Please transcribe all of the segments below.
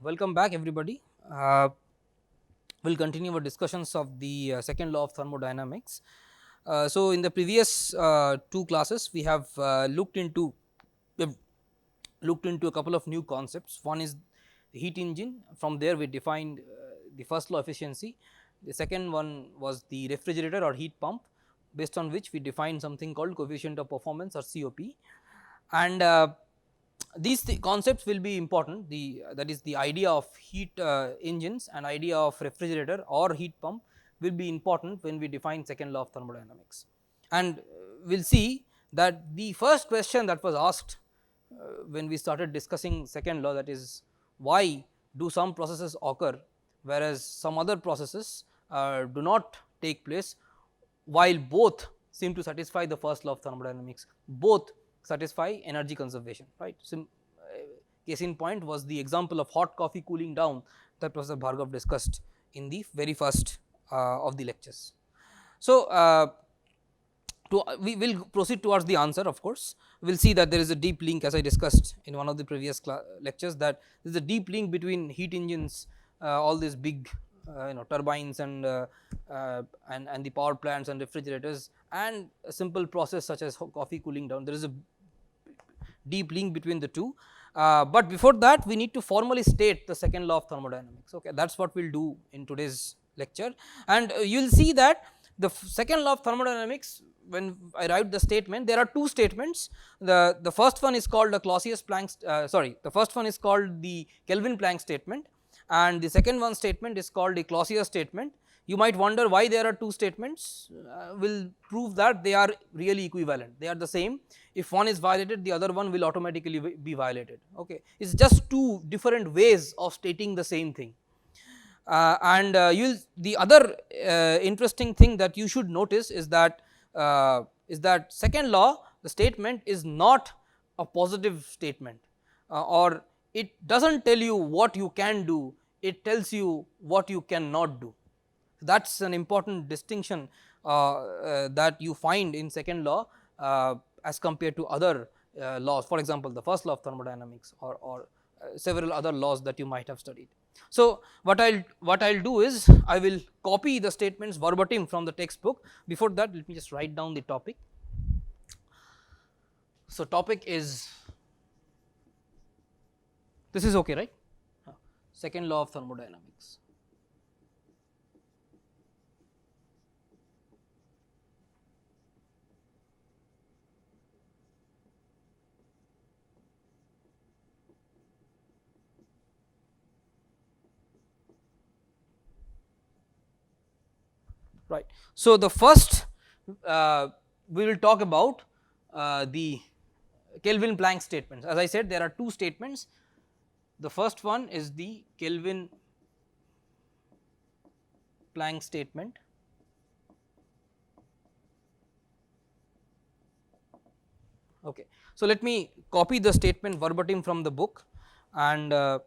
welcome back everybody. We'll continue our discussions of the second law of thermodynamics. So, in the previous two classes, we have we've looked into a couple of new concepts. One is the heat engine. From there, we defined the first law efficiency. The second one was the refrigerator or heat pump, based on which we defined something called coefficient of performance or COP. And these concepts will be important. That is the idea of heat engines and idea of refrigerator or heat pump will be important when we define second law of thermodynamics. And we will see that the first question that was asked when we started discussing second law, that is why do some processes occur whereas some other processes do not take place, while both seem to satisfy the first law of thermodynamics, both satisfy energy conservation, right. Case in point was the example of hot coffee cooling down that Professor Bhargav discussed in the very first of the lectures. So, we will proceed towards the answer. Of course, we will see that there is a deep link, as I discussed in one of the previous lectures, that there is a deep link between heat engines, all these big turbines and the power plants and refrigerators, and a simple process such as coffee cooling down. There is a deep link between the two. But before that, we need to formally state the second law of thermodynamics. Okay, that is what we will do in today's lecture, and you will see that the second law of thermodynamics, when I write the statement, there are two statements. The first one is called the Clausius-Planck, the first one is called the Kelvin-Planck statement, and the second one statement is called the Clausius statement. You might wonder why there are two statements. Will prove that they are really equivalent, they are the same. If one is violated, the other one will automatically be violated. Okay, it is just two different ways of stating the same thing. And the other interesting thing that you should notice is that second law, the statement is not a positive statement, or it does not tell you what you can do, it tells you what you cannot do. That is an important distinction that you find in second law as compared to other laws, for example the first law of thermodynamics or several other laws that you might have studied. So, what I will do is I will copy the statements verbatim from the textbook. Before that, let me just write down the topic. So, topic is, this is okay, right? Second law of thermodynamics. Right. So, the first we will talk about the Kelvin-Planck statements. As I said, there are two statements. The first one is the Kelvin-Planck statement. Okay. So, let me copy the statement verbatim from the book, and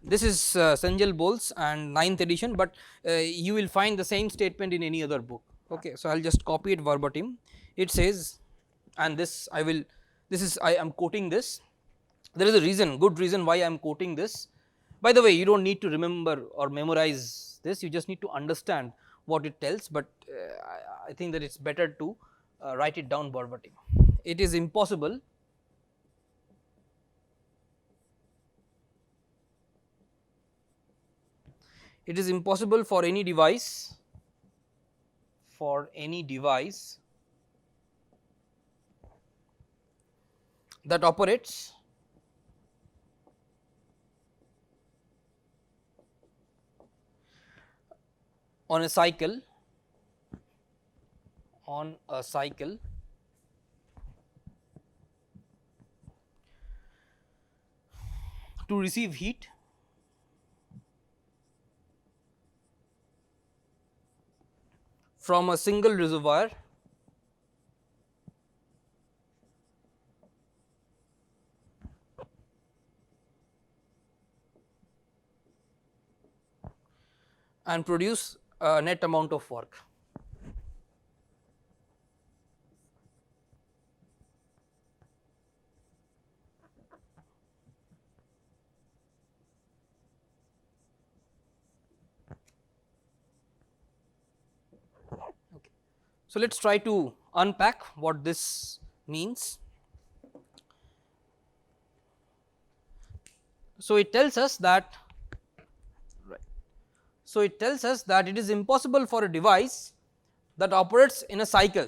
this is Senjal Bowles and 9th edition, but you will find the same statement in any other book. Okay. So, I will just copy it verbatim. It says, and this I am quoting this. There is a reason, good reason why I am quoting this. By the way, you do not need to remember or memorize this, you just need to understand what it tells, but I think that it is better to write it down verbatim. It is impossible for any device that operates on a cycle to receive heat from a single reservoir and produce a net amount of work. So, let us try to unpack what this means. So, it tells us that it is impossible for a device that operates in a cycle.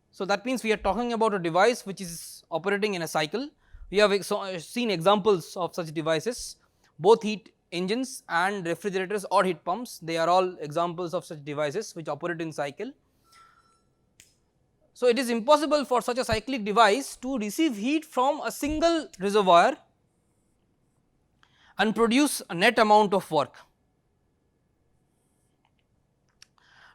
So, that means we are talking about a device which is operating in a cycle. We have seen examples of such devices, both heat engines and refrigerators or heat pumps, they are all examples of such devices which operate in cycle. So, it is impossible for such a cyclic device to receive heat from a single reservoir and produce a net amount of work,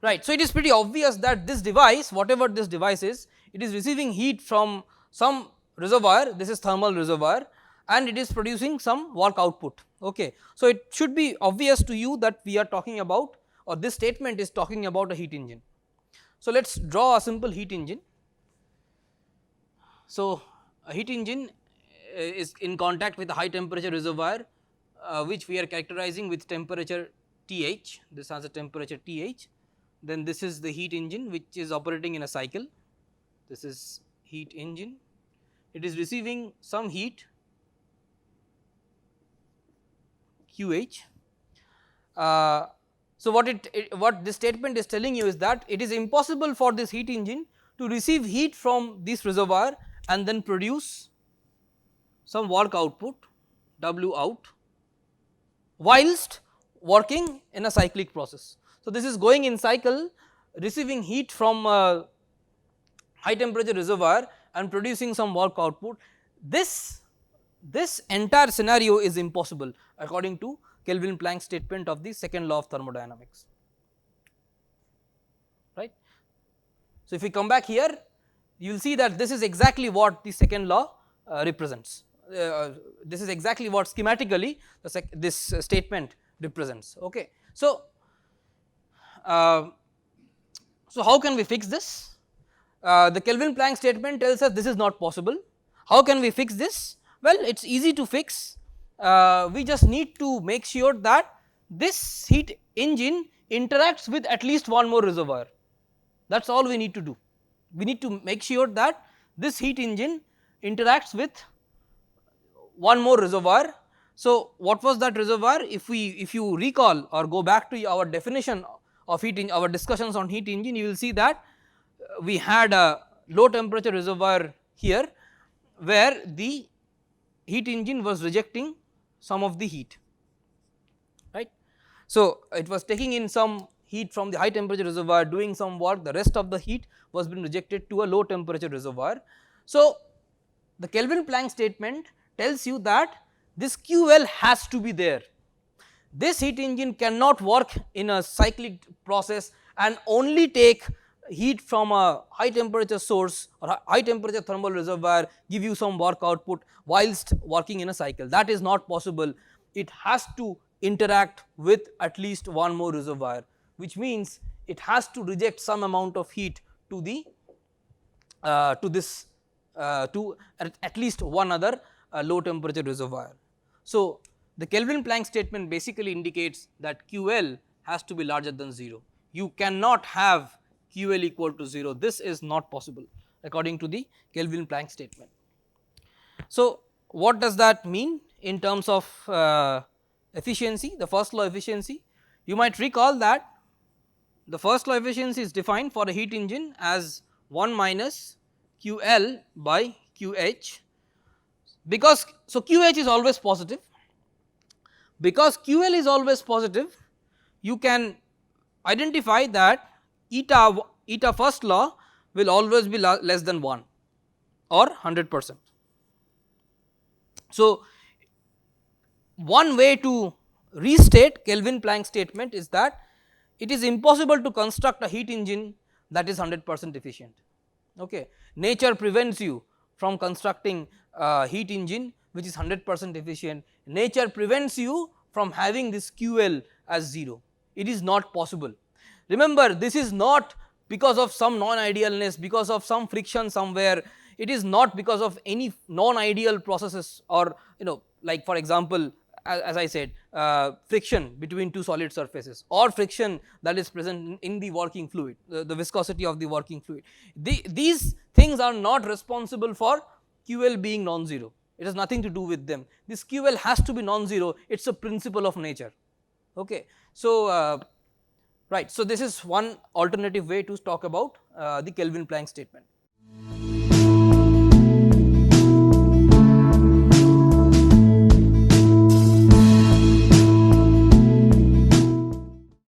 right. So, it is pretty obvious that this device, whatever this device is, it is receiving heat from some reservoir, this is thermal reservoir, and it is producing some work output. Okay. So, it should be obvious to you that we are talking about, or this statement is talking about a heat engine. So, let us draw a simple heat engine. So, a heat engine is in contact with a high temperature reservoir, which we are characterizing with temperature Th, this has a temperature Th, then this is the heat engine which is operating in a cycle, this is heat engine, it is receiving some heat QH. So, what this statement is telling you is that it is impossible for this heat engine to receive heat from this reservoir and then produce some work output W out whilst working in a cyclic process. So, this is going in cycle, receiving heat from a high temperature reservoir and producing some work output. This entire scenario is impossible according to Kelvin Planck statement of the second law of thermodynamics, right. So, if we come back here, you will see that this is exactly what the second law represents. This is exactly what schematically this statement represents. Okay. So, how can we fix this? The Kelvin Planck statement tells us this is not possible. How can we fix this? Well, it is easy to fix. We just need to make sure that this heat engine interacts with at least one more reservoir. That is all we need to do. We need to make sure that this heat engine interacts with one more reservoir. So, what was that reservoir? If you recall or go back to our definition of heat engine, our discussions on heat engine, you will see that we had a low temperature reservoir here, where the heat engine was rejecting some of the heat, right. So, it was taking in some heat from the high temperature reservoir, doing some work, the rest of the heat was being rejected to a low temperature reservoir. So, the Kelvin Planck statement tells you that this QL has to be there. This heat engine cannot work in a cyclic process and only take heat from a high temperature source or high temperature thermal reservoir, give you some work output whilst working in a cycle. That is not possible. It has to interact with at least one more reservoir, which means it has to reject some amount of heat to the to at least one other low temperature reservoir. So, the Kelvin Planck statement basically indicates that QL has to be larger than 0. You cannot have QL equal to 0, this is not possible according to the Kelvin Planck statement. So, what does that mean in terms of efficiency, the first law efficiency? You might recall that the first law efficiency is defined for a heat engine as 1 minus QL by QH, because so QH is always positive. Because QL is always positive, you can identify that eta first law will always be less than 1 or 100%. So, one way to restate Kelvin Planck statement is that it is impossible to construct a heat engine that is 100% efficient. Okay. Nature prevents you from constructing a heat engine which is 100% efficient. Nature prevents you from having this QL as 0. It is not possible. Remember, this is not because of some non-idealness, because of some friction somewhere. It is not because of any non-ideal processes, or like for example, as I said, friction between two solid surfaces, or friction that is present in the working fluid, the viscosity of the working fluid. These things are not responsible for QL being non-zero. It has nothing to do with them. This QL has to be non-zero. It's a principle of nature. Okay, so right. So this is one alternative way to talk about the Kelvin-Planck statement.